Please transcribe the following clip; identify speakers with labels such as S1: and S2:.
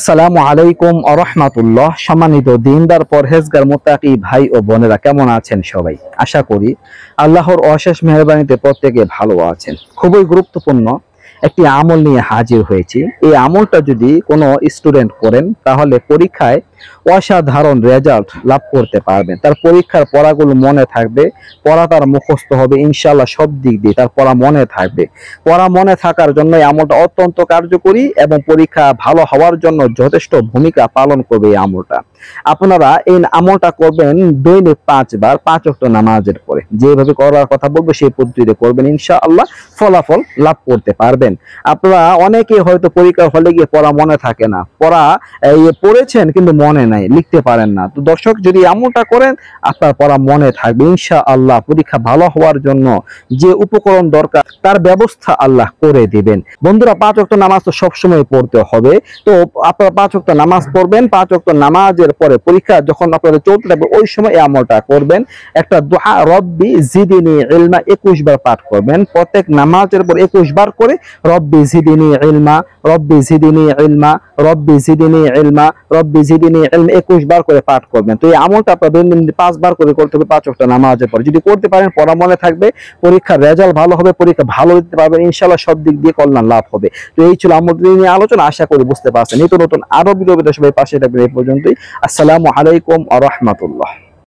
S1: আসসালামু আলাইকুম ওয়া রাহমাতুল্লাহ। সম্মানিত দিনদার পরহেজগার মুত্তাকি ভাই ও বোনেরা, কেমন আছেন সবাই? আশা করি আল্লাহর অশেষ মেহেরবানিতে প্রত্যেকে ভালো আছেন। খুবই গুরুত্বপূর্ণ একটি আমল নিয়ে হাজির হয়েছি। এই আমলটা যদি কোনো স্টুডেন্ট করেন তাহলে পরীক্ষায় অসাধারণ রেজাল্ট লাভ করতে পারবেন। তার পরীক্ষার পড়াগুলো মনে থাকবে, পড়া তার মুখস্থ হবে ইনশাআল্লাহ। সব দিক দিয়ে তার পড়া মনে থাকবে। পড়া মনে থাকার জন্য এই আমলটা অত্যন্ত কার্যকরী এবং পরীক্ষা ভালো হওয়ার জন্য যথেষ্ট ভূমিকা পালন করবে এই আমলটা। আপনারা এই আমলটা করবেন দৈনিক 5 বার 5 ওয়াক্ত নামাজের পরে। যেভাবে করার কথা বলবো সেই পদ্ধতিতে করবেন, ইনশাআল্লাহ ফলাফল লাভ করতে পারবেন। আপনারা অনেকে হয়তো পরীক্ষার হলে গিয়ে পড়া মনে থাকে না, পড়েছেন কিন্তু মনে নাই, লিখতে পারেন না। তো দর্শক, যদি আমলটা করেন আপনার পড়া মনে থাকবে ইনশাআল্লাহ। পরীক্ষা ভালো হওয়ার জন্য যে উপকরণ দরকার তার ব্যবস্থা আল্লাহ করে দিবেন। বন্ধুরা, 5 ওয়াক্ত নামাজ তো সবসময় পড়তে হবে। তো আপনারা 5 ওয়াক্ত নামাজ পড়বেন। 5 ওয়াক্ত নামাজের পরে পরীক্ষা যখন আপনাদের চলতে থাকবে ওই সময় এই আমলটা করবেন। একটা দোয়া রব্বি জিদিনি ইলমা 21 বার পাঠ করবেন। প্রত্যেক নামাজের পর 21 বার করে রব্বি জিদিনি ইলমা, রব্বি জিদিনি ইলমা, রব্বি জিদিনি ইলমা, রব্বি জিদিনি ইলমা 21 বার করে পাঠ করবেন। তো এই আমলটা আপনারা দৈনন্দিন 5 বার করে করতে হবে 5 ওয়াক্ত নামাজের পর। যদি করতে পারেন পড়া মনে থাকবে, পরীক্ষার রেজাল্ট ভালো হবে, পরীক্ষা ভালো দিতে পারবেন ইনশাআল্লাহ। সব দিক দিয়ে কল্যাণ লাভ হবে। তো এই ছিল আমলটি নিয়ে আলোচনা। আশা করি বুঝতে পারছেন। নতুন নতুন আরো ভিডিও সবাই পাশে থাকবেন। এই পর্যন্তই। আসসালামু আলাইকুম ওয়া রাহমাতুল্লাহ।